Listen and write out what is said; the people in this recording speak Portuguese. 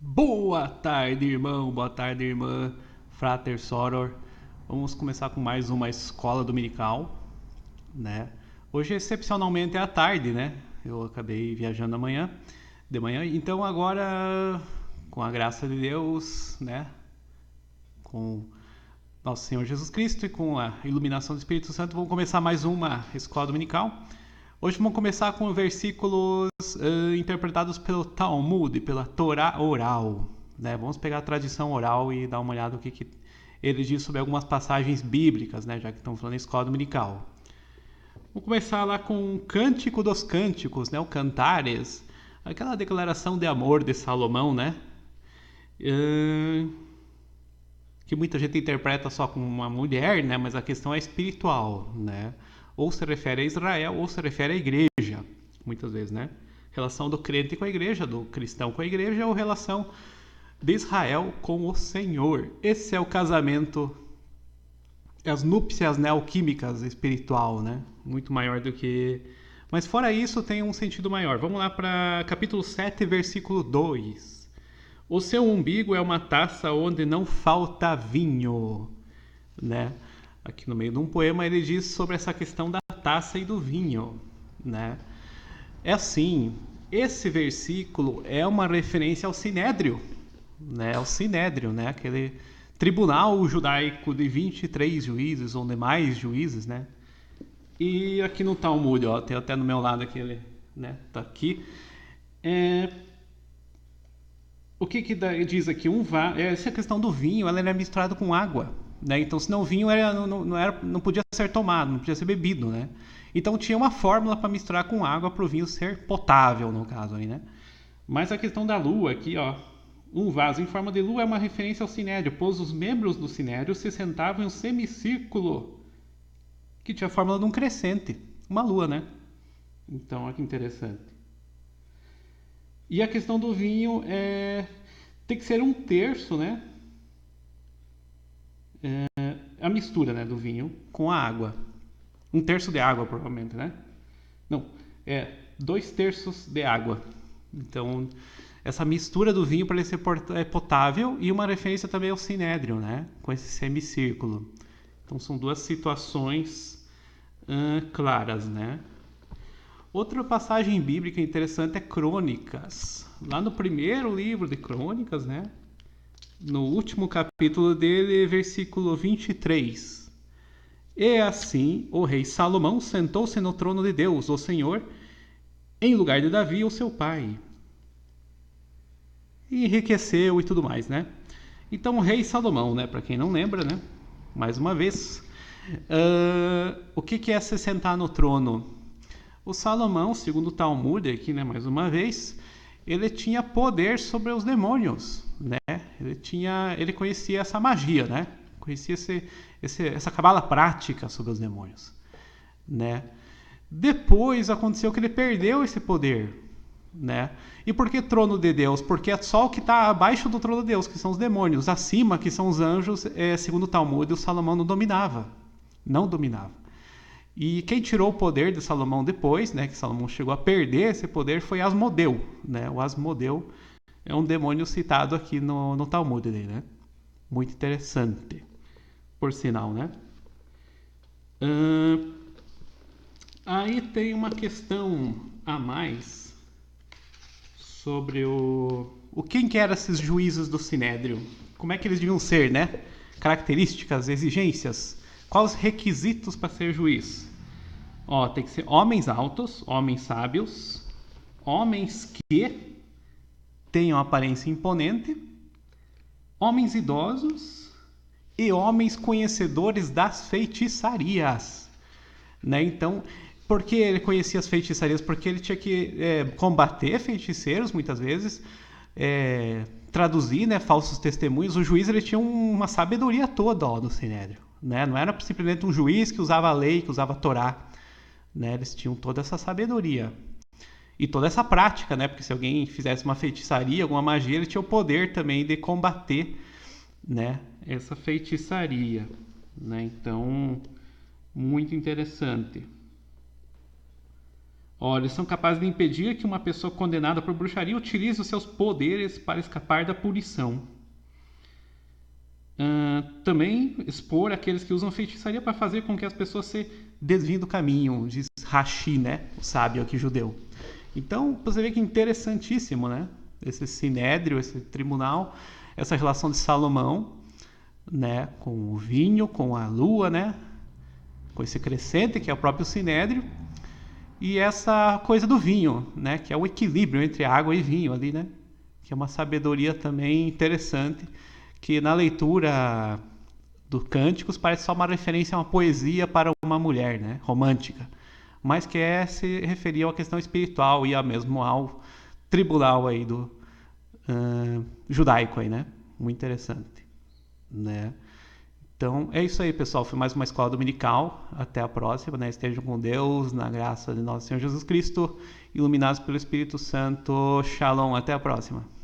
Boa tarde, irmão. Boa tarde, irmã. Frater Soror. Vamos começar com mais uma escola dominical, né? Hoje, excepcionalmente, é à tarde, né? Eu acabei viajando amanhã, de manhã. Então, agora, com a graça de Deus, né? Com nosso Senhor Jesus Cristo e com a iluminação do Espírito Santo, vamos começar mais uma escola dominical. Hoje vamos começar com versículos interpretados pelo Talmud, pela Torá oral. Né? Vamos pegar a tradição oral e dar uma olhada no que ele diz sobre algumas passagens bíblicas, né? Já que estamos falando em escola dominical. Vamos começar lá com o Cântico dos Cânticos, né? O Cantares, aquela declaração de amor de Salomão, né? Uh, que muita gente interpreta só como uma mulher, né? Mas a questão é espiritual, né? Ou se refere a Israel, ou se refere à igreja, muitas vezes, né? Relação do crente com a igreja, do cristão com a igreja, ou relação de Israel com o Senhor. Esse é o casamento, as núpcias, né, alquímicas espiritual, né? Muito maior do que... Mas fora isso, tem um sentido maior. Vamos lá para capítulo 7, versículo 2. O seu umbigo é uma taça onde não falta vinho, né? Aqui no meio de um poema ele diz sobre essa questão da taça e do vinho, né? É assim, esse versículo é uma referência ao Sinédrio, né? Ao Sinédrio, né? Aquele tribunal judaico de 23 juízes ou demais juízes, né? E aqui no Talmud, ó, tem até no meu lado aqui, ele, né? Tá aqui. É, o que diz aqui? Essa questão do vinho, ela era misturada com água, né? Então, senão o vinho não podia ser tomado, não podia ser bebido, né? Então tinha uma fórmula para misturar com água para o vinho ser potável, no caso aí, né? Mas a questão da lua aqui, ó, um vaso em forma de lua é uma referência ao sinédrio, pois os membros do sinédrio se sentavam em um semicírculo que tinha a fórmula de um crescente, uma lua, né? Então, olha que interessante. E a questão do vinho tem que ser um terço, né? A mistura, né, do vinho com a água. Um terço de água, provavelmente, né? Não, é 2 terços de água. Então, essa mistura do vinho para ele ser potável e uma referência também ao sinédrio, né? Com esse semicírculo. Então, são duas situações claras, né? Outra passagem bíblica interessante é Crônicas. Lá no primeiro livro de Crônicas, né? No último capítulo dele, versículo 23. E assim o rei Salomão sentou-se no trono de Deus, o Senhor, em lugar de Davi, o seu pai. E enriqueceu e tudo mais, né? Então o rei Salomão, né? Para quem não lembra, né? Mais uma vez, o que é se sentar no trono? O Salomão, segundo o Talmud aqui, né? Mais uma vez, ele tinha poder sobre os demônios, né? Ele conhecia essa magia, né? Conhecia essa cabala prática sobre os demônios, né? Depois aconteceu que ele perdeu esse poder, né? E por que trono de Deus? Porque é só o que está abaixo do trono de Deus, que são os demônios. Acima, que são os anjos, segundo o Talmud, o Salomão não dominava. Não dominava. E quem tirou o poder de Salomão depois, né, que Salomão chegou a perder esse poder, foi Asmodeu, né? O Asmodeu é um demônio citado aqui no Talmud dele, né? Muito interessante, por sinal, né? Uh, Aí tem uma questão a mais sobre quem que eram esses juízes do Sinédrio. Como é que eles deviam ser, né? Características, exigências. Quais os requisitos para ser juiz? Ó, tem que ser homens altos, homens sábios, homens que tenham aparência imponente, homens idosos e homens conhecedores das feitiçarias, né? Então, por que ele conhecia as feitiçarias? Porque ele tinha que combater feiticeiros, muitas vezes, traduzir, né, falsos testemunhos. O juiz ele tinha uma sabedoria toda, ó, do Sinédrio, né? Não era simplesmente um juiz que usava a lei, que usava a Torá, né? Eles tinham toda essa sabedoria e toda essa prática, né? Porque se alguém fizesse uma feitiçaria, alguma magia, ele tinha o poder também de combater, né, essa feitiçaria, né? Então, muito interessante. Olha, eles são capazes de impedir que uma pessoa condenada por bruxaria utilize os seus poderes para escapar da punição. Também expor aqueles que usam feitiçaria para fazer com que as pessoas se desviem do caminho, diz Rashi, né? O sábio aqui judeu. Então, você vê que interessantíssimo, né? Esse sinédrio, esse tribunal, essa relação de Salomão, né? Com o vinho, com a lua, né? Com esse crescente, que é o próprio sinédrio. E essa coisa do vinho, né? Que é o equilíbrio entre água e vinho ali, né? Que é uma sabedoria também interessante, que na leitura do Cânticos parece só uma referência a uma poesia para uma mulher, né? Romântica. Mas que se referia a uma questão espiritual e mesmo ao tribunal aí do judaico aí, né? Muito interessante, né? Então é isso aí, pessoal. Foi mais uma escola dominical. Até a próxima, né? Estejam com Deus, na graça de nosso Senhor Jesus Cristo, iluminados pelo Espírito Santo. Shalom, até a próxima.